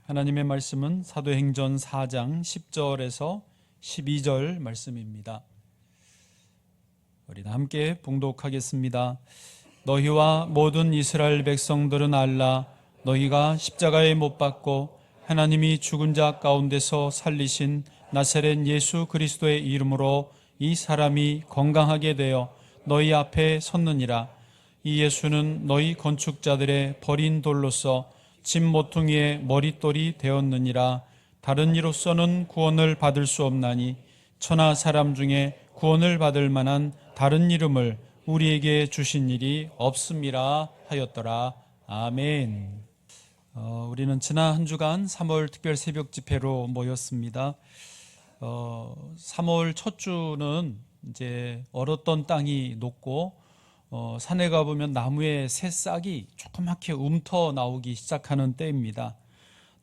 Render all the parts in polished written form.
하나님의 말씀은 사도행전 4장 10절에서 12절 말씀입니다. 우리 함께 봉독하겠습니다. 너희와 모든 이스라엘 백성들은 알라. 너희가 십자가에 못 박고 하나님이 죽은 자 가운데서 살리신 나사렛 예수 그리스도의 이름으로 이 사람이 건강하게 되어 너희 앞에 섰느니라. 이 예수는 너희 건축자들의 버린 돌로서 집 모퉁이의 머릿돌이 되었느니라. 다른 이로서는 구원을 받을 수 없나니 천하 사람 중에 구원을 받을 만한 다른 이름을 우리에게 주신 일이 없음이라 하였더라. 아멘. 우리는 지난 한 주간 3월 특별 새벽 집회로 모였습니다. 3월 첫 주는 이제 얼었던 땅이 녹고 산에 가보면 나무에 새싹이 조그맣게 움터 나오기 시작하는 때입니다.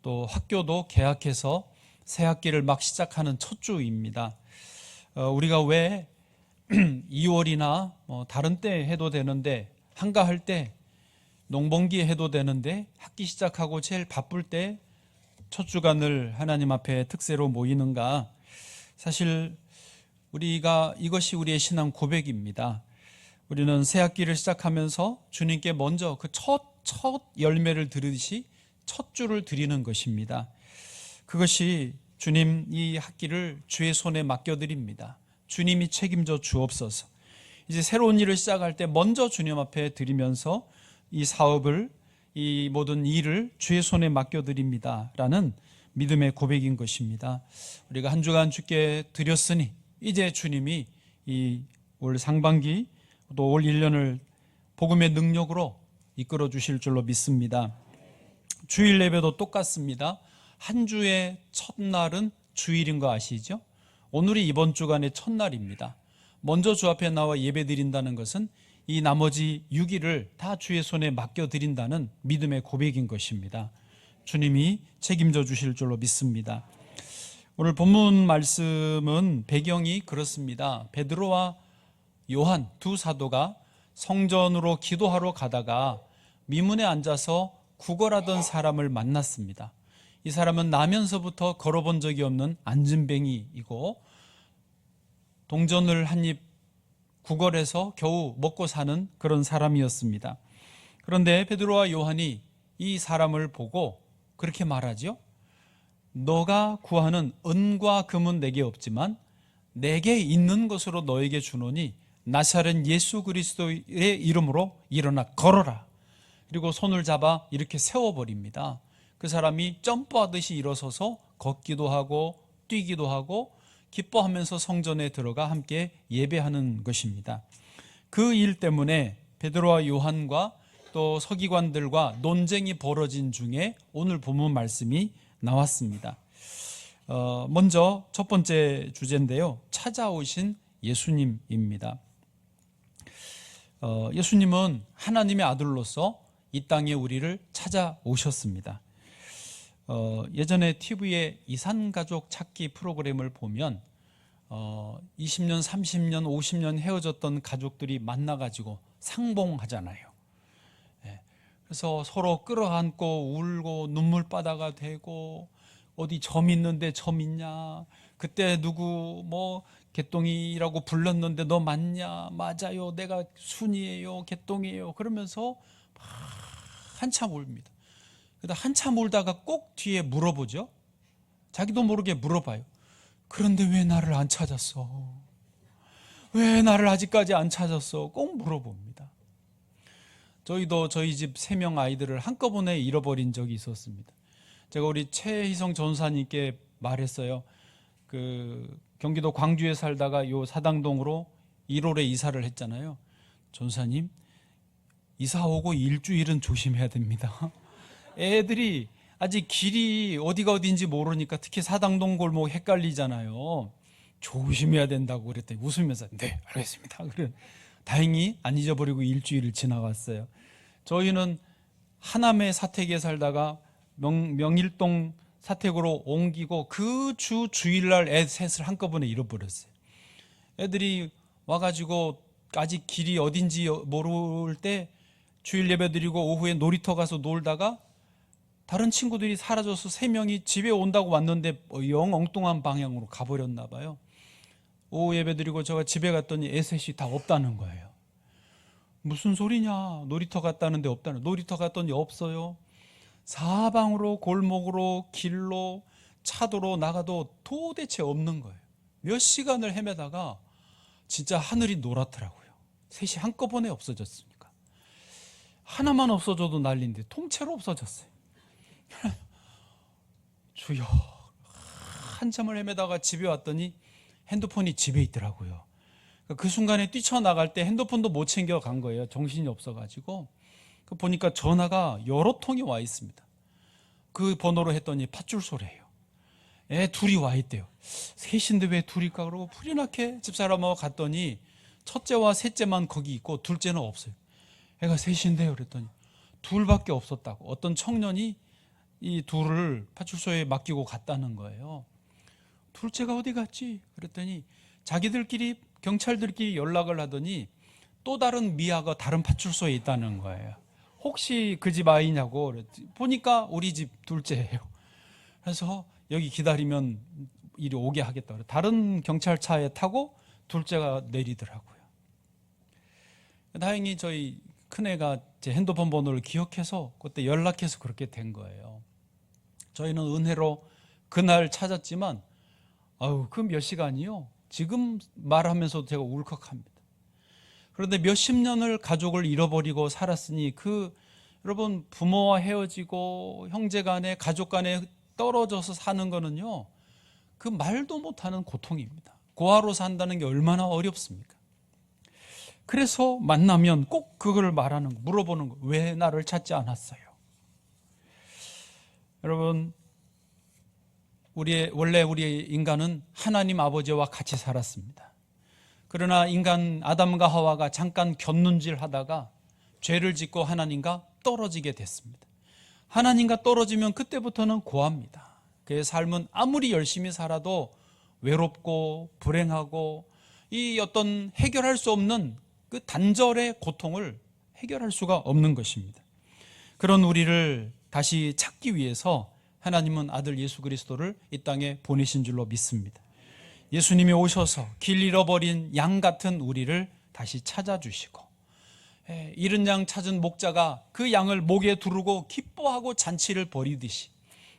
또 학교도 개학해서 새 학기를 막 시작하는 첫 주입니다. 우리가 왜 2월이나 다른 때 해도 되는데, 한가할 때, 농번기에 해도 되는데 학기 시작하고 제일 바쁠 때 첫 주간을 하나님 앞에 특세로 모이는가? 사실 이것이 우리의 신앙 고백입니다. 우리는 새 학기를 시작하면서 주님께 먼저 그 첫 열매를 드리듯이 첫 주를 드리는 것입니다. 그것이 주님, 이 학기를 주의 손에 맡겨드립니다. 주님이 책임져 주옵소서. 이제 새로운 일을 시작할 때 먼저 주님 앞에 드리면서 이 사업을, 이 모든 일을 주의 손에 맡겨드립니다 라는 믿음의 고백인 것입니다. 우리가 한 주간 주께 드렸으니 이제 주님이 이 올 상반기 또 올 1년을 복음의 능력으로 이끌어 주실 줄로 믿습니다. 주일 예배도 똑같습니다. 한 주의 첫날은 주일인 거 아시죠? 오늘이 이번 주간의 첫날입니다. 먼저 주 앞에 나와 예배 드린다는 것은 이 나머지 6일을 다 주의 손에 맡겨드린다는 믿음의 고백인 것입니다. 주님이 책임져 주실 줄로 믿습니다. 오늘 본문 말씀은 배경이 그렇습니다. 베드로와 요한 두 사도가 성전으로 기도하러 가다가 미문에 앉아서 구걸하던 사람을 만났습니다. 이 사람은 나면서부터 걸어본 적이 없는 앉은뱅이이고 동전을 한 입 구걸해서 겨우 먹고 사는 그런 사람이었습니다. 그런데 베드로와 요한이 이 사람을 보고 그렇게 말하죠. 너가 구하는 은과 금은 내게 없지만 내게 있는 것으로 너에게 주노니 나사렛 예수 그리스도의 이름으로 일어나 걸어라. 그리고 손을 잡아 이렇게 세워버립니다. 그 사람이 점프하듯이 일어서서 걷기도 하고 뛰기도 하고 기뻐하면서 성전에 들어가 함께 예배하는 것입니다. 그 일 때문에 베드로와 요한과 또 서기관들과 논쟁이 벌어진 중에 오늘 본문 말씀이 나왔습니다. 먼저 첫 번째 주제인데요. 찾아오신 예수님입니다. 예수님은 하나님의 아들로서 이 땅에 우리를 찾아오셨습니다. 예전에 TV에 이산가족 찾기 프로그램을 보면 20년, 30년, 50년 헤어졌던 가족들이 만나가지고 상봉하잖아요. 그래서 서로 끌어안고 울고 눈물바다가 되고 어디 점 있는데 점 있냐, 그때 누구 개똥이라고 불렀는데 너 맞냐, 맞아요, 내가 순이에요, 개똥이에요, 그러면서 막 한참 웁니다. 그러다 한참 울다가 꼭 뒤에 물어보죠. 자기도 모르게 물어봐요. 그런데 왜 나를 안 찾았어? 왜 나를 아직까지 안 찾았어? 꼭 물어봅니다. 저희도 저희 집 3명 아이들을 한꺼번에 잃어버린 적이 있었습니다. 제가 우리 최희성 전사님께 말했어요. 경기도 광주에 살다가 요 사당동으로 1월에 이사를 했잖아요. 전사님, 이사 오고 일주일은 조심해야 됩니다. 애들이 아직 길이 어디가 어딘지 모르니까 특히 사당동 골목 헷갈리잖아요. 조심해야 된다고 그랬더니 웃으면서 네, 알겠습니다. 그래. 다행히 안 잊어버리고 일주일을 지나갔어요. 저희는 하남의 사택에 살다가 명일동 사택으로 옮기고 그 주일날 애 셋을 한꺼번에 잃어버렸어요. 애들이 와가지고 아직 길이 어딘지 모를 때 주일 예배 드리고 오후에 놀이터 가서 놀다가 다른 친구들이 사라져서 3명이 집에 온다고 왔는데 영 엉뚱한 방향으로 가버렸나 봐요. 오후 예배 드리고 제가 집에 갔더니 에셋이 다 없다는 거예요. 무슨 소리냐, 놀이터 갔다는데 없다는. 놀이터 갔더니 없어요. 사방으로 골목으로 길로 차도로 나가도 도대체 없는 거예요. 몇 시간을 헤매다가 진짜 하늘이 노랗더라고요. 셋이 한꺼번에 없어졌으니까. 하나만 없어져도 난리인데 통째로 없어졌어요. 주여, 한참을 헤매다가 집에 왔더니 핸드폰이 집에 있더라고요. 그 순간에 뛰쳐나갈 때 핸드폰도 못 챙겨간 거예요. 정신이 없어가지고. 보니까 전화가 여러 통이 와 있습니다. 그 번호로 했더니 팥줄소래예요. 애 둘이 와 있대요. 셋인데 왜 둘일까? 그러고 불이 나게 집사람하고 갔더니 첫째와 셋째만 거기 있고 둘째는 없어요. 애가 셋인데요. 그랬더니 둘밖에 없었다고. 어떤 청년이 이 둘을 파출소에 맡기고 갔다는 거예요. 둘째가 어디 갔지? 그랬더니 자기들끼리 경찰들끼리 연락을 하더니 또 다른 미아가 다른 파출소에 있다는 거예요. 혹시 그 집 아이냐고 그랬더니 보니까 우리 집 둘째예요. 그래서 여기 기다리면 이리 오게 하겠다. 다른 경찰차에 타고 둘째가 내리더라고요. 다행히 저희 큰애가 제 핸드폰 번호를 기억해서 그때 연락해서 그렇게 된 거예요. 저희는 은혜로 그날 찾았지만 그 몇 시간이요? 지금 말하면서도 제가 울컥합니다. 그런데 몇십 년을 가족을 잃어버리고 살았으니 여러분 부모와 헤어지고 형제 간에 가족 간에 떨어져서 사는 거는요, 그 말도 못하는 고통입니다. 고아로 산다는 게 얼마나 어렵습니까? 그래서 만나면 꼭 그걸 말하는 거, 물어보는 거. 왜 나를 찾지 않았어요? 여러분, 원래 우리 인간은 하나님 아버지와 같이 살았습니다. 그러나 인간 아담과 하와가 잠깐 곁눈질 하다가 죄를 짓고 하나님과 떨어지게 됐습니다. 하나님과 떨어지면 그때부터는 고아입니다. 그의 삶은 아무리 열심히 살아도 외롭고 불행하고 이 어떤 해결할 수 없는 그 단절의 고통을 해결할 수가 없는 것입니다. 그런 우리를 다시 찾기 위해서 하나님은 아들 예수 그리스도를 이 땅에 보내신 줄로 믿습니다. 예수님이 오셔서 길 잃어버린 양 같은 우리를 다시 찾아주시고, 잃은 양 찾은 목자가 그 양을 목에 두르고 기뻐하고 잔치를 벌이듯이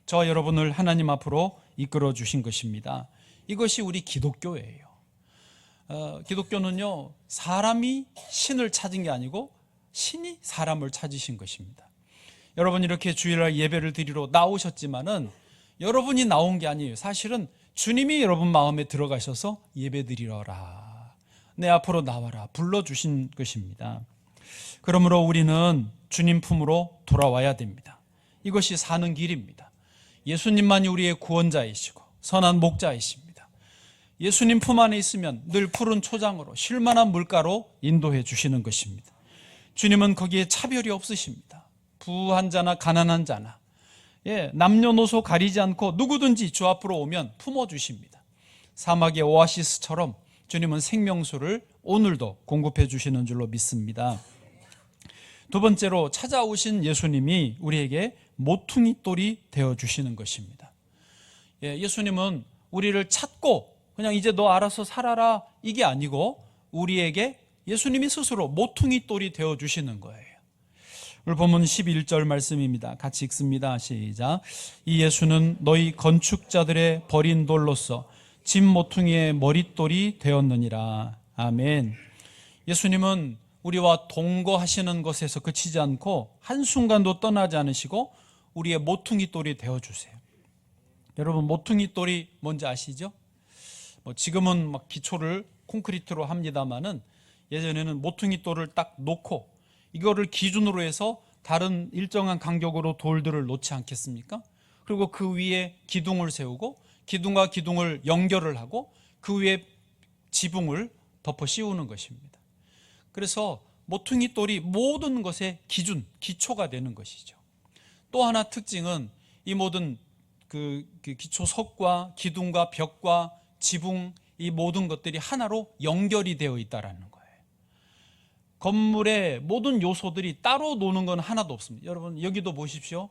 저와 여러분을 하나님 앞으로 이끌어 주신 것입니다. 이것이 우리 기독교예요. 기독교는요, 사람이 신을 찾은 게 아니고 신이 사람을 찾으신 것입니다. 여러분 이렇게 주일날 예배를 드리러 나오셨지만은 여러분이 나온 게 아니에요. 사실은 주님이 여러분 마음에 들어가셔서 예배 드리러라, 내 앞으로 나와라 불러주신 것입니다. 그러므로 우리는 주님 품으로 돌아와야 됩니다. 이것이 사는 길입니다. 예수님만이 우리의 구원자이시고 선한 목자이십니다. 예수님 품 안에 있으면 늘 푸른 초장으로 쉴만한 물가로 인도해 주시는 것입니다. 주님은 거기에 차별이 없으십니다. 부한 자나 가난한 자나 남녀노소 가리지 않고 누구든지 주 앞으로 오면 품어주십니다. 사막의 오아시스처럼 주님은 생명수를 오늘도 공급해 주시는 줄로 믿습니다. 두 번째로 찾아오신 예수님이 우리에게 모퉁이 돌이 되어주시는 것입니다. 예수님은 우리를 찾고 그냥 이제 너 알아서 살아라 이게 아니고 우리에게 예수님이 스스로 모퉁이 돌이 되어주시는 거예요. 오늘 본문 11절 말씀입니다. 같이 읽습니다. 시작. 이 예수는 너희 건축자들의 버린 돌로서 집 모퉁이의 머릿돌이 되었느니라. 아멘. 예수님은 우리와 동거하시는 것에서 그치지 않고 한순간도 떠나지 않으시고 우리의 모퉁이 돌이 되어주세요. 여러분 모퉁이 돌이 뭔지 아시죠? 지금은 막 기초를 콘크리트로 합니다만은 예전에는 모퉁이 돌을 딱 놓고 이거를 기준으로 해서 다른 일정한 간격으로 돌들을 놓지 않겠습니까? 그리고 그 위에 기둥을 세우고 기둥과 기둥을 연결을 하고 그 위에 지붕을 덮어 씌우는 것입니다. 그래서 모퉁이 돌이 모든 것의 기준, 기초가 되는 것이죠. 또 하나 특징은 이 모든 그 기초석과 기둥과 벽과 지붕 이 모든 것들이 하나로 연결이 되어 있다라는 거예요. 건물의 모든 요소들이 따로 노는 건 하나도 없습니다. 여러분 여기도 보십시오.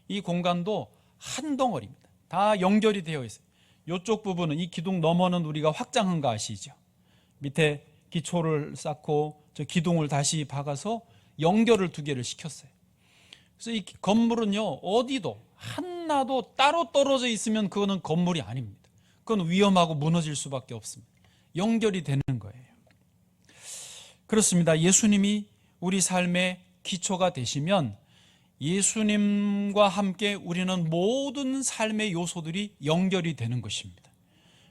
이 공간도 한 덩어리입니다. 다 연결이 되어 있어요. 이쪽 부분은, 이 기둥 너머는 우리가 확장한 거 아시죠? 밑에 기초를 쌓고 저 기둥을 다시 박아서 연결을 두 개를 시켰어요. 그래서 이 건물은요, 어디도 하나도 따로 떨어져 있으면 그거는 건물이 아닙니다. 그건 위험하고 무너질 수밖에 없습니다. 연결이 되는 거예요. 그렇습니다. 예수님이 우리 삶의 기초가 되시면 예수님과 함께 우리는 모든 삶의 요소들이 연결이 되는 것입니다.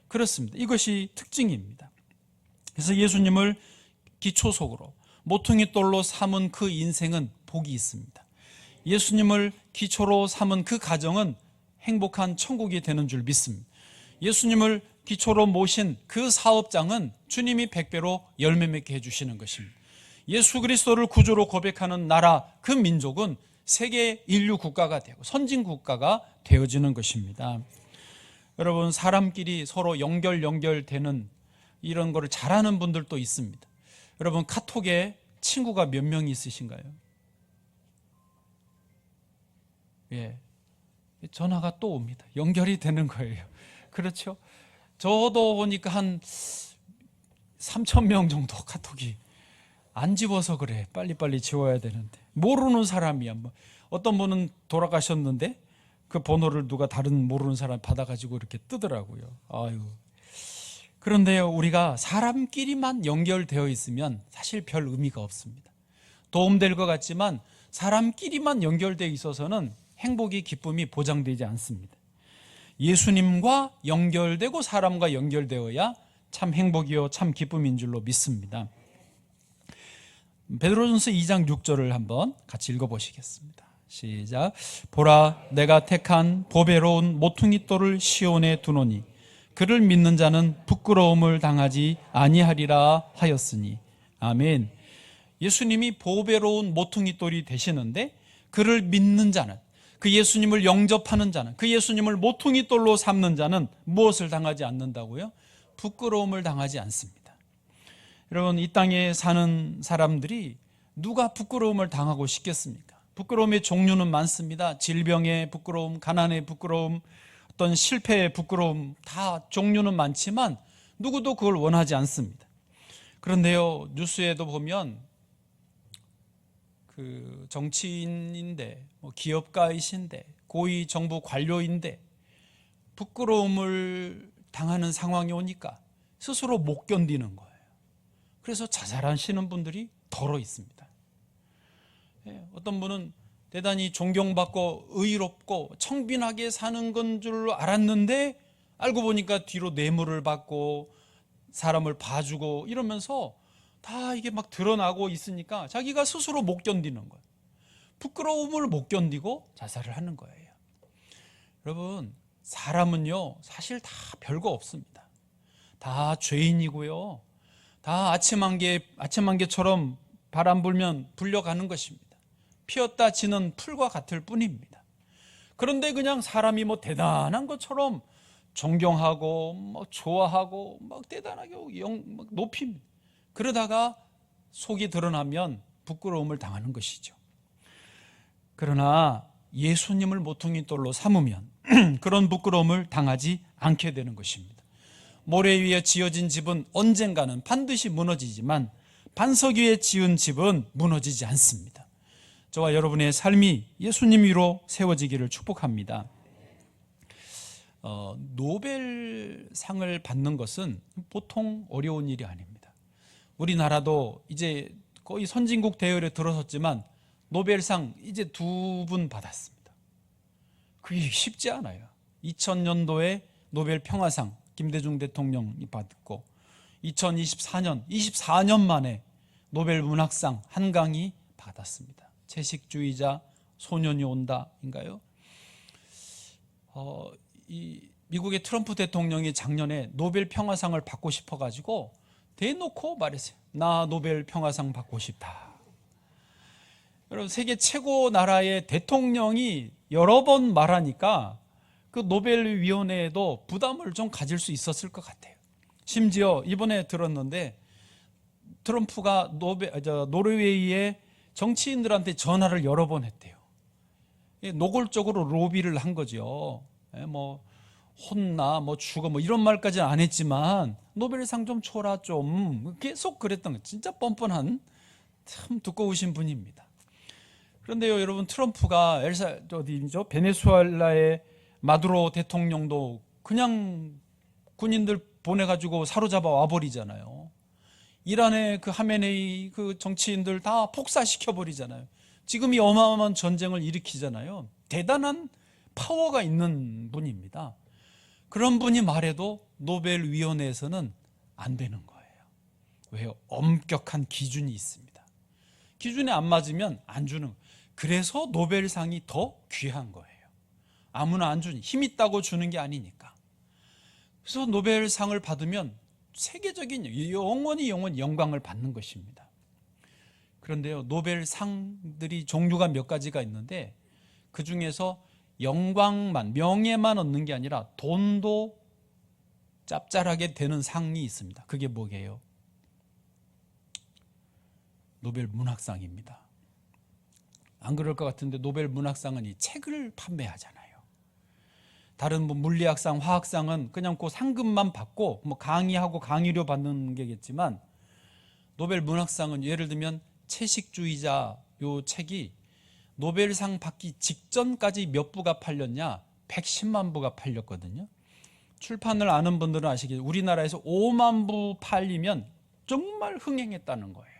그렇습니다. 이것이 특징입니다. 그래서 예수님을 기초속으로 모퉁이돌로 삼은 그 인생은 복이 있습니다. 예수님을 기초로 삼은 그 가정은 행복한 천국이 되는 줄 믿습니다. 예수님을 기초로 모신 그 사업장은 주님이 100배로 열매 맺게 해주시는 것입니다. 예수 그리스도를 구주로 고백하는 나라, 그 민족은 세계 인류 국가가 되고 선진 국가가 되어지는 것입니다. 여러분, 사람끼리 서로 연결되는 이런 거를 잘하는 분들도 있습니다. 여러분, 카톡에 친구가 몇 명이 있으신가요? 예, 전화가 또 옵니다. 연결이 되는 거예요. 그렇죠? 저도 보니까 한 3,000명 정도 카톡이 안 지워서 그래. 빨리빨리 지워야 되는데. 모르는 사람이야. 어떤 분은 돌아가셨는데 그 번호를 누가 다른 모르는 사람이 받아가지고 이렇게 뜨더라고요. 아유. 그런데요, 우리가 사람끼리만 연결되어 있으면 사실 별 의미가 없습니다. 도움될 것 같지만 사람끼리만 연결되어 있어서는 행복이, 기쁨이 보장되지 않습니다. 예수님과 연결되고 사람과 연결되어야 참 행복이요 참 기쁨인 줄로 믿습니다. 베드로전서 2장 6절을 한번 같이 읽어보시겠습니다. 시작. 보라, 내가 택한 보배로운 모퉁이돌을 시온에 두노니 그를 믿는 자는 부끄러움을 당하지 아니하리라 하였으니. 아멘. 예수님이 보배로운 모퉁이돌이 되시는데 그를 믿는 자는, 그 예수님을 영접하는 자는, 그 예수님을 모퉁이돌로 삼는 자는 무엇을 당하지 않는다고요? 부끄러움을 당하지 않습니다. 여러분, 이 땅에 사는 사람들이 누가 부끄러움을 당하고 싶겠습니까? 부끄러움의 종류는 많습니다. 질병의 부끄러움, 가난의 부끄러움, 어떤 실패의 부끄러움, 다 종류는 많지만 누구도 그걸 원하지 않습니다. 그런데요, 뉴스에도 보면 그 정치인인데, 기업가이신데, 고위 정부 관료인데 부끄러움을 당하는 상황이 오니까 스스로 못 견디는 거예요. 그래서 자살하시는 분들이 더러 있습니다. 어떤 분은 대단히 존경받고 의롭고 청빈하게 사는 건 줄 알았는데 알고 보니까 뒤로 뇌물을 받고 사람을 봐주고 이러면서 다 이게 막 드러나고 있으니까 자기가 스스로 못 견디는 거예요. 부끄러움을 못 견디고 자살을 하는 거예요. 여러분, 사람은요 사실 다 별거 없습니다. 다 죄인이고요, 다 아침 안개처럼 바람 불면 불려가는 것입니다. 피었다 지는 풀과 같을 뿐입니다. 그런데 그냥 사람이 대단한 것처럼 존경하고 좋아하고 대단하게 높입니다. 그러다가 속이 드러나면 부끄러움을 당하는 것이죠. 그러나 예수님을 모퉁이돌로 삼으면 그런 부끄러움을 당하지 않게 되는 것입니다. 모래 위에 지어진 집은 언젠가는 반드시 무너지지만 반석 위에 지은 집은 무너지지 않습니다. 저와 여러분의 삶이 예수님 위로 세워지기를 축복합니다. 노벨상을 받는 것은 보통 어려운 일이 아닙니다. 우리나라도 이제 거의 선진국 대열에 들어섰지만 노벨상 이제 2분 받았습니다. 그게 쉽지 않아요. 2000년도에 노벨 평화상 김대중 대통령이 받고 24년 만에 노벨 문학상 한강이 받았습니다. 채식주의자 소년이 온다인가요? 이 미국의 트럼프 대통령이 작년에 노벨 평화상을 받고 싶어가지고 대놓고 말했어요. 나 노벨 평화상 받고 싶다. 여러분, 세계 최고 나라의 대통령이 여러 번 말하니까 그 노벨위원회에도 부담을 좀 가질 수 있었을 것 같아요. 심지어 이번에 들었는데 트럼프가 노르웨이의 정치인들한테 전화를 여러 번 했대요. 노골적으로 로비를 한 거죠. 뭐 혼나, 뭐 죽어, 뭐 이런 말까지는 안 했지만 노벨상 좀 줘라 좀 계속 그랬던 거. 진짜 뻔뻔한 참 두꺼우신 분입니다. 그런데요, 여러분, 트럼프가 어디죠? 베네수엘라의 마두로 대통령도 그냥 군인들 보내가지고 사로잡아 와버리잖아요. 이란의 그 하메네이 그 정치인들 다 폭사시켜 버리잖아요. 지금 이 어마어마한 전쟁을 일으키잖아요. 대단한 파워가 있는 분입니다. 그런 분이 말해도 노벨위원회에서는 안 되는 거예요. 왜요? 엄격한 기준이 있습니다. 기준에 안 맞으면 안 주는 거예요. 그래서 노벨상이 더 귀한 거예요. 아무나 안 주니, 힘 있다고 주는 게 아니니까. 그래서 노벨상을 받으면 세계적인 영원히 영광을 받는 것입니다. 그런데요, 노벨상들이 종류가 몇 가지가 있는데 그 중에서 영광만, 명예만 얻는 게 아니라 돈도 짭짤하게 되는 상이 있습니다. 그게 뭐게요? 노벨 문학상입니다. 안 그럴 것 같은데 노벨 문학상은 이 책을 판매하잖아요. 다른 뭐 물리학상, 화학상은 그냥 그 상금만 받고 뭐 강의하고 강의료 받는 게겠지만 노벨 문학상은 예를 들면 채식주의자 요 책이 노벨상 받기 직전까지 몇 부가 팔렸냐? 110만 부가 팔렸거든요. 출판을 아는 분들은 아시겠지만 우리나라에서 5만 부 팔리면 정말 흥행했다는 거예요.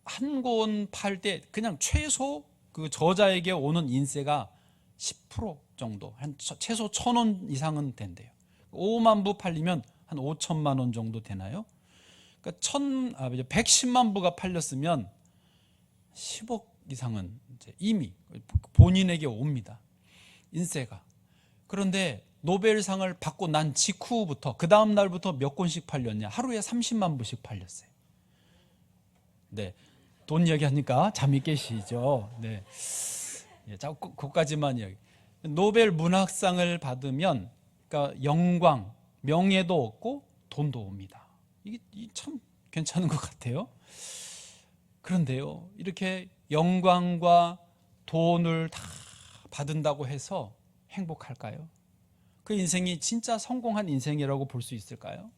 한 권 팔 때 그냥 최소 그 저자에게 오는 인세가 10% 정도, 한 최소 1,000원 이상은 된대요. 5만 부 팔리면 한 5천만 원 정도 되나요? 그러니까 110만 부가 팔렸으면 10억 이상은 이제 이미 본인에게 옵니다. 인세가. 그런데 노벨상을 받고 난 직후부터 그 다음 날부터 몇 권씩 팔렸냐? 하루에 30만 부씩 팔렸어요. 네, 돈 이야기하니까 잠이 깨시죠. 네, 자꾸 그까지만 이야기. 노벨 문학상을 받으면 그러니까 영광, 명예도 얻고 돈도 옵니다. 이게 참 괜찮은 것 같아요. 그런데요, 이렇게 영광과 돈을 다 받은다고 해서 행복할까요? 그 인생이 진짜 성공한 인생이라고 볼 수 있을까요?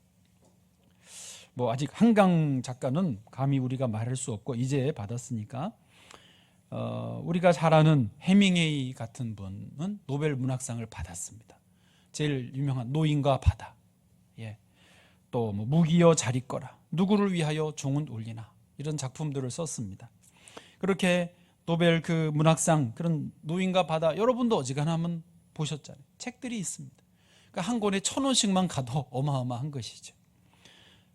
뭐 아직 한강 작가는 감히 우리가 말할 수 없고 이제 받았으니까 우리가 잘 아는 해밍웨이 같은 분은 노벨 문학상을 받았습니다. 제일 유명한 노인과 바다, 또 뭐 무기여 잘 있거라, 누구를 위하여 종은 울리나, 이런 작품들을 썼습니다. 그렇게 노벨 그 문학상, 그런 노인과 바다, 여러분도 어지간하면 보셨잖아요. 책들이 있습니다. 그러니까 한 권에 1,000원씩만 가도 어마어마한 것이죠.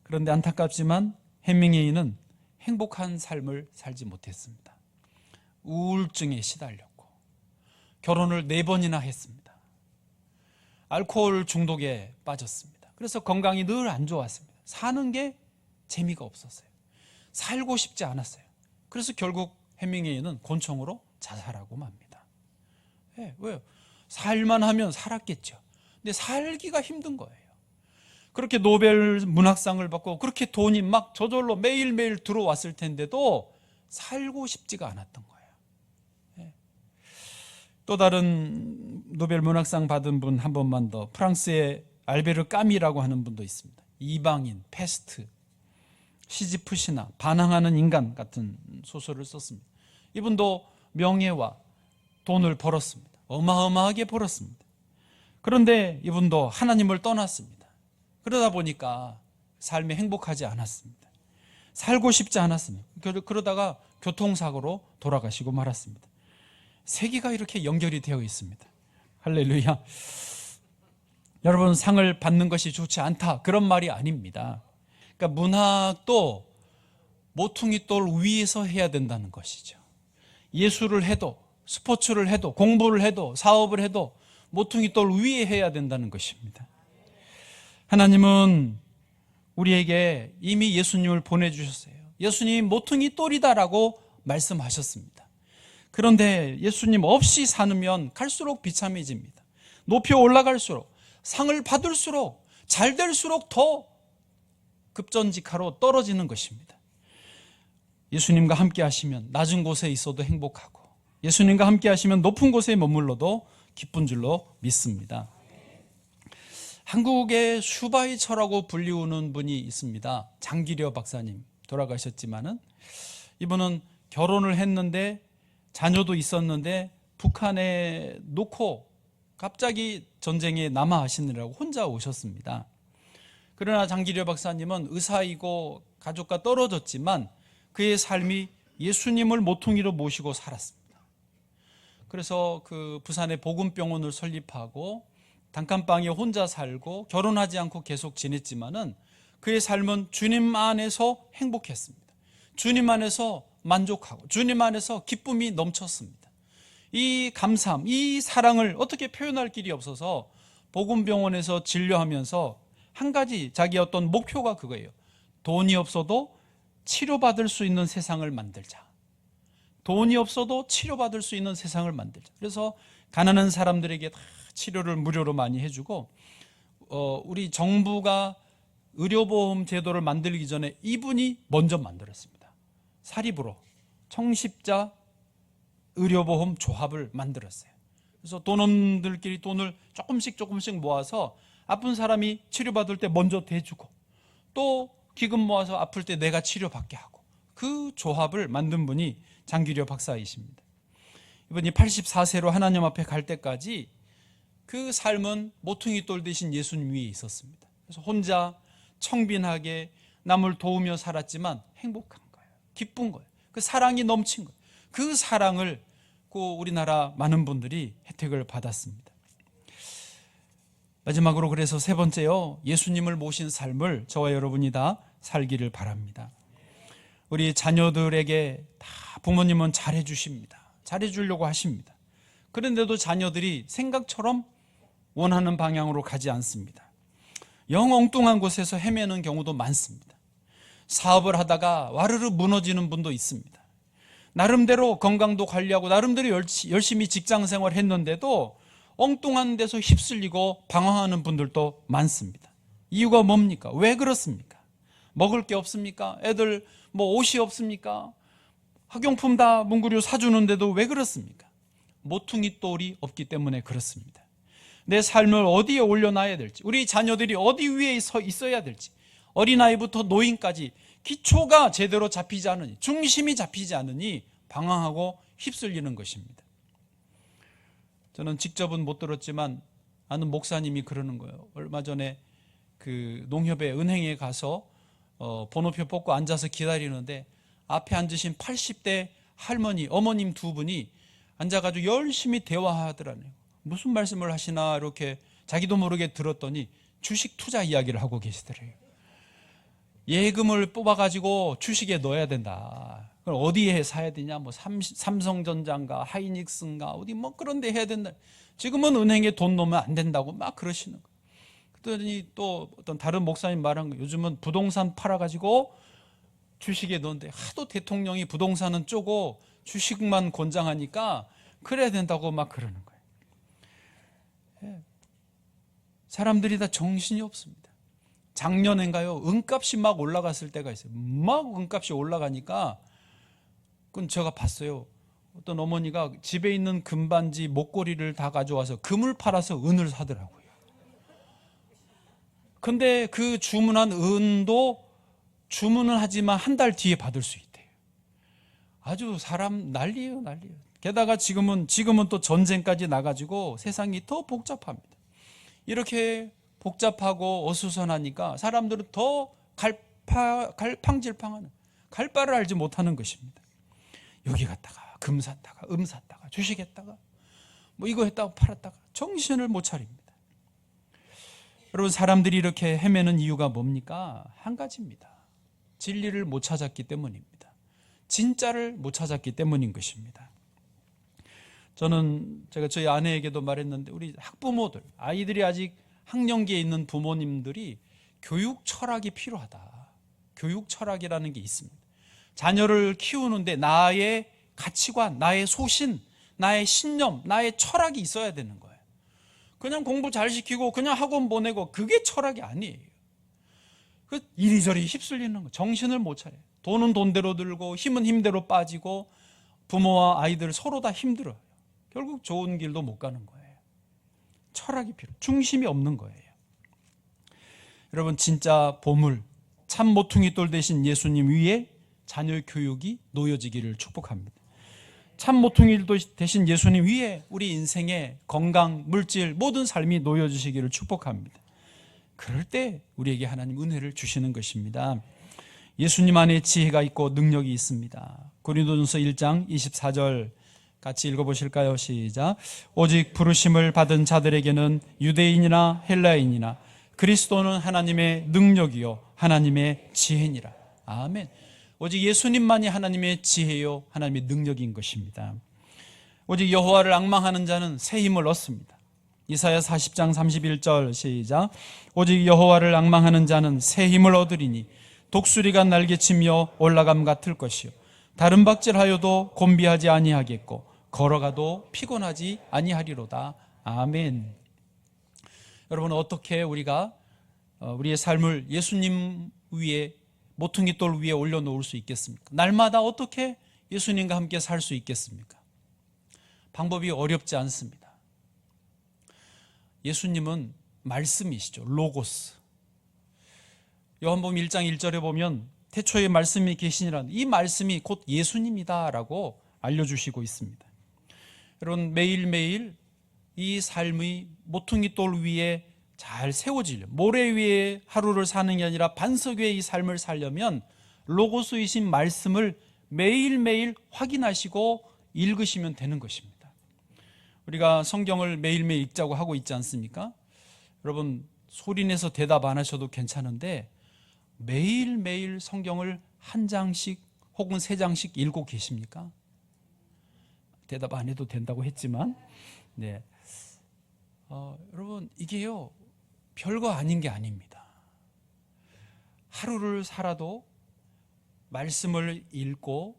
그런데 안타깝지만 해밍웨이는 행복한 삶을 살지 못했습니다. 우울증에 시달렸고 결혼을 4번이나 했습니다. 알코올 중독에 빠졌습니다. 그래서 건강이 늘 안 좋았습니다. 사는 게 재미가 없었어요. 살고 싶지 않았어요. 그래서 결국 해밍웨이는 곤충으로 자살하고 맙니다. 왜요? 살만 하면 살았겠죠. 근데 살기가 힘든 거예요. 그렇게 노벨 문학상을 받고 그렇게 돈이 막 저절로 매일매일 들어왔을 텐데도 살고 싶지가 않았던 거예요. 또 다른 노벨 문학상 받은 분 한 번만 더, 프랑스의 알베르 까미라고 하는 분도 있습니다. 이방인, 패스트, 시지프 신화, 반항하는 인간 같은 소설을 썼습니다. 이분도 명예와 돈을 벌었습니다. 어마어마하게 벌었습니다. 그런데 이분도 하나님을 떠났습니다. 그러다 보니까 삶에 행복하지 않았습니다. 살고 싶지 않았습니다. 그러다가 교통사고로 돌아가시고 말았습니다. 세계가 이렇게 연결이 되어 있습니다. 할렐루야. 여러분, 상을 받는 것이 좋지 않다, 그런 말이 아닙니다. 그러니까 문학도 모퉁이 돌 위에서 해야 된다는 것이죠. 예술을 해도, 스포츠를 해도, 공부를 해도, 사업을 해도 모퉁이 돌 위에 해야 된다는 것입니다. 하나님은 우리에게 이미 예수님을 보내주셨어요. 예수님 모퉁이 돌이다라고 말씀하셨습니다. 그런데 예수님 없이 사면 갈수록 비참해집니다. 높이 올라갈수록, 상을 받을수록, 잘 될수록 더 급전직하로 떨어지는 것입니다. 예수님과 함께 하시면 낮은 곳에 있어도 행복하고 예수님과 함께 하시면 높은 곳에 머물러도 기쁜 줄로 믿습니다. 한국의 슈바이처라고 불리우는 분이 있습니다. 장기려 박사님, 돌아가셨지만은 이분은 결혼을 했는데 자녀도 있었는데 북한에 놓고 갑자기 전쟁에 남하하시느라고 혼자 오셨습니다. 그러나 장기려 박사님은 의사이고 가족과 떨어졌지만 그의 삶이 예수님을 모퉁이로 모시고 살았습니다. 그래서 그 부산에 복음병원을 설립하고 단칸방에 혼자 살고 결혼하지 않고 계속 지냈지만은 그의 삶은 주님 안에서 행복했습니다. 주님 안에서 만족하고 주님 안에서 기쁨이 넘쳤습니다. 이 감사함, 이 사랑을 어떻게 표현할 길이 없어서 복음병원에서 진료하면서 한 가지 자기 어떤 목표가 그거예요. 돈이 없어도 치료받을 수 있는 세상을 만들자. 돈이 없어도 치료받을 수 있는 세상을 만들자. 그래서 가난한 사람들에게 다 치료를 무료로 많이 해주고 우리 정부가 의료보험 제도를 만들기 전에 이분이 먼저 만들었습니다. 사립으로 청십자 의료보험 조합을 만들었어요. 그래서 돈원들끼리 돈을 조금씩 모아서 아픈 사람이 치료받을 때 먼저 대주고 또 기금 모아서 아플 때 내가 치료받게 하고 그 조합을 만든 분이 장기려 박사이십니다. 이분이 84세로 하나님 앞에 갈 때까지 그 삶은 모퉁이 돌 대신 예수님 위에 있었습니다. 그래서 혼자 청빈하게 남을 도우며 살았지만 행복한 거예요. 기쁜 거예요. 그 사랑이 넘친 거예요. 그 사랑을 우리나라 많은 분들이 혜택을 받았습니다. 마지막으로 그래서 세 번째요, 예수님을 모신 삶을 저와 여러분이 다 살기를 바랍니다. 우리 자녀들에게 다 부모님은 잘해 주십니다. 잘해 주려고 하십니다. 그런데도 자녀들이 생각처럼 원하는 방향으로 가지 않습니다. 영 엉뚱한 곳에서 헤매는 경우도 많습니다. 사업을 하다가 와르르 무너지는 분도 있습니다. 나름대로 건강도 관리하고 나름대로 열심히 직장 생활을 했는데도 엉뚱한 데서 휩쓸리고 방황하는 분들도 많습니다. 이유가 뭡니까? 왜 그렇습니까? 먹을 게 없습니까? 애들 옷이 없습니까? 학용품 다 문구류 사주는데도 왜 그렇습니까? 모퉁이 돌이 없기 때문에 그렇습니다. 내 삶을 어디에 올려놔야 될지, 우리 자녀들이 어디 위에 있어야 될지, 어린아이부터 노인까지 기초가 제대로 잡히지 않으니, 중심이 잡히지 않으니 방황하고 휩쓸리는 것입니다. 저는 직접은 못 들었지만 아는 목사님이 그러는 거예요. 얼마 전에 그 농협의 은행에 가서 번호표 뽑고 앉아서 기다리는데 앞에 앉으신 80대 할머니, 어머님 두 분이 앉아가지고 열심히 대화하더라네요. 무슨 말씀을 하시나 이렇게 자기도 모르게 들었더니 주식 투자 이야기를 하고 계시더래요. 예금을 뽑아가지고 주식에 넣어야 된다. 그럼 어디에 사야 되냐? 삼성전자인가 하이닉스인가 어디 그런 데 해야 된다. 지금은 은행에 돈 넣으면 안 된다고 막 그러시는 거예요. 그랬더니 또 어떤 다른 목사님 말한 거, 요즘은 부동산 팔아가지고 주식에 넣는데 하도 대통령이 부동산은 쪼고 주식만 권장하니까 그래야 된다고 막 그러는 거예요. 사람들이 다 정신이 없습니다. 작년인가요? 은값이 막 올라갔을 때가 있어요. 막 은값이 올라가니까 그건 제가 봤어요. 어떤 어머니가 집에 있는 금반지 목걸이를 다 가져와서 금을 팔아서 은을 사더라고요. 근데 그 주문한 은도 주문은 하지만 한 달 뒤에 받을 수 있대요. 아주 사람 난리예요. 게다가 지금은 또 전쟁까지 나가지고 세상이 더 복잡합니다. 이렇게 복잡하고 어수선하니까 사람들은 더 갈팡질팡하는, 갈 바를 알지 못하는 것입니다. 여기 갔다가 금 샀다가 음 샀다가 주식했다가 이거 했다가 팔았다가 정신을 못 차립니다. 여러분, 사람들이 이렇게 헤매는 이유가 뭡니까? 한 가지입니다. 진리를 못 찾았기 때문입니다. 진짜를 못 찾았기 때문인 것입니다. 제가 저희 아내에게도 말했는데, 우리 학부모들, 아이들이 아직 학령기에 있는 부모님들이 교육 철학이 필요하다. 교육 철학이라는 게 있습니다. 자녀를 키우는데 나의 가치관, 나의 소신, 나의 신념, 나의 철학이 있어야 되는 거예요. 그냥 공부 잘 시키고 그냥 학원 보내고 그게 철학이 아니에요. 이리저리 휩쓸리는 거, 정신을 못 차려요. 돈은 돈대로 들고 힘은 힘대로 빠지고 부모와 아이들 서로 다 힘들어요. 결국 좋은 길도 못 가는 거예요. 철학이 필요해요. 중심이 없는 거예요. 여러분, 진짜 보물, 참 모퉁이 돌 되신 예수님 위에 자녀 교육이 놓여지기를 축복합니다. 참 모퉁이 돌 되신 예수님 위에 우리 인생의 건강, 물질, 모든 삶이 놓여지시기를 축복합니다. 그럴 때 우리에게 하나님 은혜를 주시는 것입니다. 예수님 안에 지혜가 있고 능력이 있습니다. 고린도전서 1장 24절 같이 읽어보실까요? 시작. 오직 부르심을 받은 자들에게는 유대인이나 헬라인이나 그리스도는 하나님의 능력이요 하나님의 지혜니라. 아멘. 오직 예수님만이 하나님의 지혜요 하나님의 능력인 것입니다. 오직 여호와를 앙망하는 자는 새 힘을 얻습니다. 이사야 40장 31절 시작. 오직 여호와를 앙망하는 자는 새 힘을 얻으리니 독수리가 날개치며 올라감 같을 것이요 다른 박질하여도 곤비하지 아니하겠고 걸어가도 피곤하지 아니하리로다. 아멘. 여러분, 어떻게 우리가 우리의 삶을 예수님 위에, 모퉁이 돌 위에 올려놓을 수 있겠습니까? 날마다 어떻게 예수님과 함께 살 수 있겠습니까? 방법이 어렵지 않습니다. 예수님은 말씀이시죠. 로고스. 요한복음 1장 1절에 보면 태초에 말씀이 계시니라, 이 말씀이 곧 예수님이다라고 알려주시고 있습니다. 여러분, 매일매일 이 삶의 모퉁이 돌 위에 잘 세워지려, 모래 위에 하루를 사는 게 아니라 반석 위에 이 삶을 살려면 로고스이신 말씀을 매일매일 확인하시고 읽으시면 되는 것입니다. 우리가 성경을 매일매일 읽자고 하고 있지 않습니까? 여러분, 소리내서 대답 안 하셔도 괜찮은데 매일매일 성경을 한 장씩 혹은 세 장씩 읽고 계십니까? 대답 안 해도 된다고 했지만, 네. 여러분, 이게요, 별거 아닌 게 아닙니다. 하루를 살아도 말씀을 읽고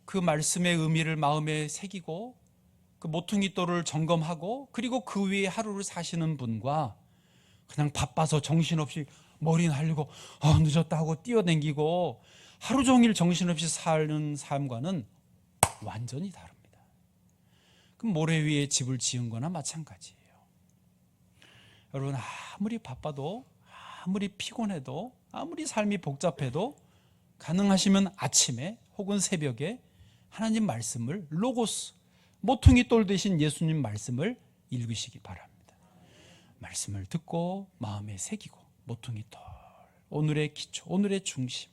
그 말씀의 의미를 마음에 새기고 그 모퉁이 돌을 점검하고 그리고 그 위에 하루를 사시는 분과 그냥 바빠서 정신없이 머리 날리고 늦었다 하고 뛰어다니고 하루 종일 정신없이 사는 삶과는 완전히 다릅니다. 그럼 모래 위에 집을 지은 거나 마찬가지예요. 여러분, 아무리 바빠도, 아무리 피곤해도, 아무리 삶이 복잡해도 가능하시면 아침에 혹은 새벽에 하나님 말씀을, 로고스, 모퉁이 돌 되신 예수님 말씀을 읽으시기 바랍니다. 말씀을 듣고 마음에 새기고 모퉁이 돌, 오늘의 기초, 오늘의 중심,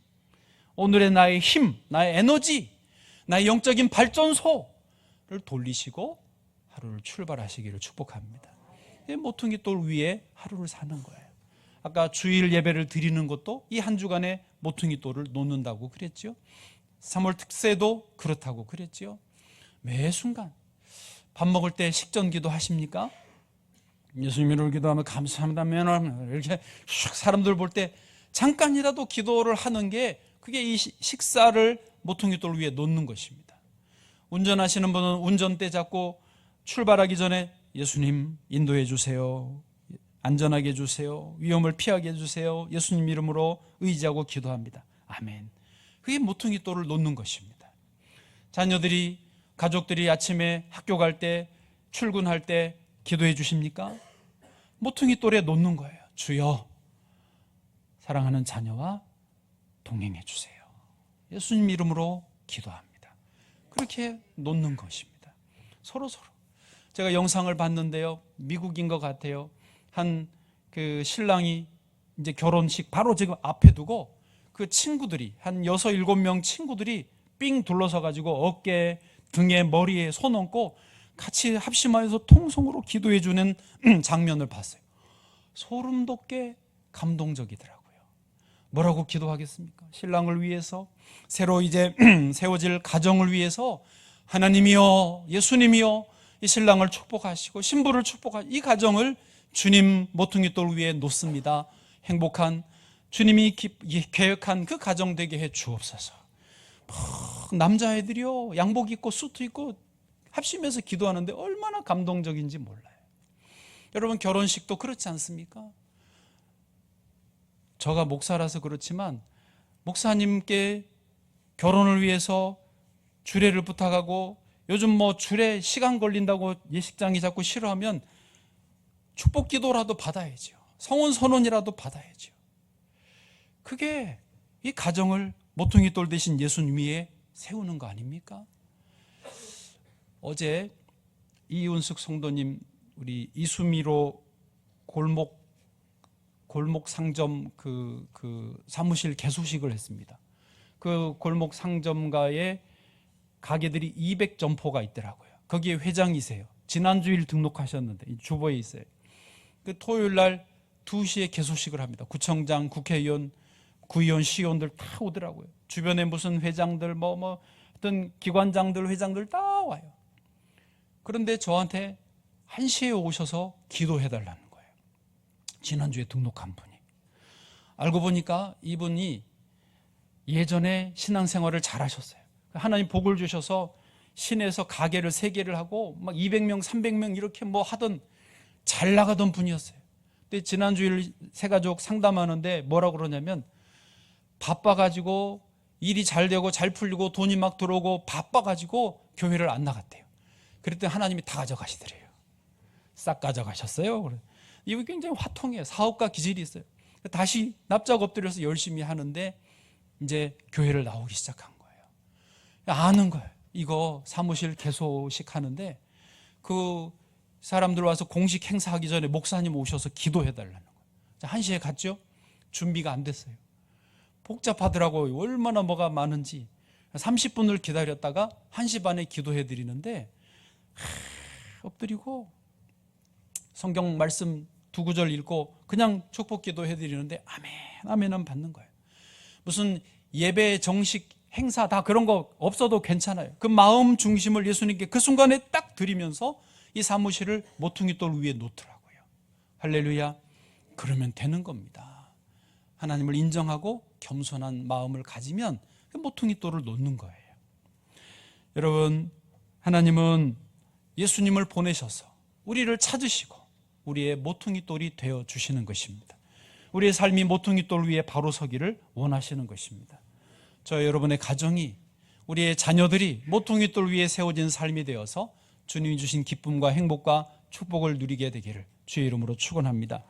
오늘의 나의 힘, 나의 에너지, 나의 영적인 발전소를 돌리시고 하루를 출발하시기를 축복합니다. 모퉁이 돌 위에 하루를 사는 거예요. 아까 주일 예배를 드리는 것도 이 한 주간에 모퉁이 돌을 놓는다고 그랬죠. 3월 특세도 그렇다고 그랬죠. 매 순간 밥 먹을 때 식전기도 하십니까? 예수님으로 기도하면 감사합니다. 이렇게 사람들 볼 때 잠깐이라도 기도를 하는 게 그게 이 식사를 모퉁이 돌 위에 놓는 것입니다. 운전하시는 분은 운전대 잡고 출발하기 전에 예수님 인도해 주세요. 안전하게 해주세요. 위험을 피하게 해주세요. 예수님 이름으로 의지하고 기도합니다. 아멘. 그게 모퉁이 돌을 놓는 것입니다. 자녀들이, 가족들이 아침에 학교 갈 때, 출근할 때 기도해 주십니까? 모퉁이 돌에 놓는 거예요. 주여, 사랑하는 자녀와 동행해 주세요. 예수님 이름으로 기도합니다. 그렇게 놓는 것입니다. 서로. 제가 영상을 봤는데요, 미국인 것 같아요. 한 그 신랑이 이제 결혼식 바로 지금 앞에 두고 그 친구들이 한 6, 7명 친구들이 삥 둘러서 가지고 어깨, 등에, 머리에 손 얹고 같이 합심하여서 통성으로 기도해 주는 장면을 봤어요. 소름 돋게 감동적이더라고요. 뭐라고 기도하겠습니까? 신랑을 위해서, 새로 이제 세워질 가정을 위해서 하나님이여, 예수님이여, 이 신랑을 축복하시고 신부를 축복하시고 이 가정을 주님 모퉁이 돌 위에 놓습니다. 행복한, 주님이 계획한 그 가정 되게 해 주옵소서. 남자애들이요, 양복 입고 수트 입고 합심해서 기도하는데 얼마나 감동적인지 몰라요. 여러분, 결혼식도 그렇지 않습니까? 저가 목사라서 그렇지만 목사님께 결혼을 위해서 주례를 부탁하고 요즘 뭐 주례 시간 걸린다고 예식장이 자꾸 싫어하면 축복 기도라도 받아야죠. 성원 선언이라도 받아야죠. 그게 이 가정을 모퉁이 돌 대신 예수님 위에 세우는 거 아닙니까? 어제 이윤숙 성도님 우리 이수미로 골목 상점 그 사무실 개소식을 했습니다. 그 골목 상점가에 가게들이 200점포가 있더라고요. 거기에 회장이세요. 지난주일 등록하셨는데 주보에 있어요. 그 토요일 날 2시에 개소식을 합니다. 구청장, 국회의원, 구의원, 시의원들 다 오더라고요. 주변에 무슨 회장들 어떤 기관장들, 회장들 다 와요. 그런데 저한테 1시에 오셔서 기도해달라는 거예요. 지난주에 등록한 분이. 알고 보니까 이분이 예전에 신앙생활을 잘하셨어요. 하나님 복을 주셔서 시내에서 가게를 3개를 하고 막 200명, 300명 이렇게 뭐 하던 잘 나가던 분이었어요. 근데 지난주일 새가족 상담하는데 뭐라고 그러냐면 바빠가지고 일이 잘 되고 잘 풀리고 돈이 막 들어오고 바빠가지고 교회를 안 나갔대요. 그랬더니 하나님이 다 가져가시더래요. 싹 가져가셨어요. 이거 굉장히 화통해요. 사업가 기질이 있어요. 다시 납작 엎드려서 열심히 하는데 이제 교회를 나오기 시작한 거예요. 아는 거예요. 이거 사무실 개소식 하는데 그 사람들 와서 공식 행사하기 전에 목사님 오셔서 기도해달라는 거예요. 1시에 갔죠? 준비가 안 됐어요. 복잡하더라고요. 얼마나 뭐가 많은지. 30분을 기다렸다가 1시 반에 기도해드리는데 엎드리고 성경 말씀 2구절 읽고 그냥 축복 기도해드리는데 아멘, 아멘은 받는 거예요. 무슨 예배 정식 행사 다 그런 거 없어도 괜찮아요. 그 마음 중심을 예수님께 그 순간에 딱 드리면서 이 사무실을 모퉁이 돌 위에 놓더라고요. 할렐루야. 그러면 되는 겁니다. 하나님을 인정하고 겸손한 마음을 가지면 그 모퉁이 돌을 놓는 거예요. 여러분, 하나님은 예수님을 보내셔서 우리를 찾으시고 우리의 모퉁이 돌이 되어 주시는 것입니다. 우리의 삶이 모퉁이 돌 위에 바로 서기를 원하시는 것입니다. 저 여러분의 가정이, 우리의 자녀들이 모퉁이 돌 위에 세워진 삶이 되어서 주님이 주신 기쁨과 행복과 축복을 누리게 되기를 주의 이름으로 축원합니다.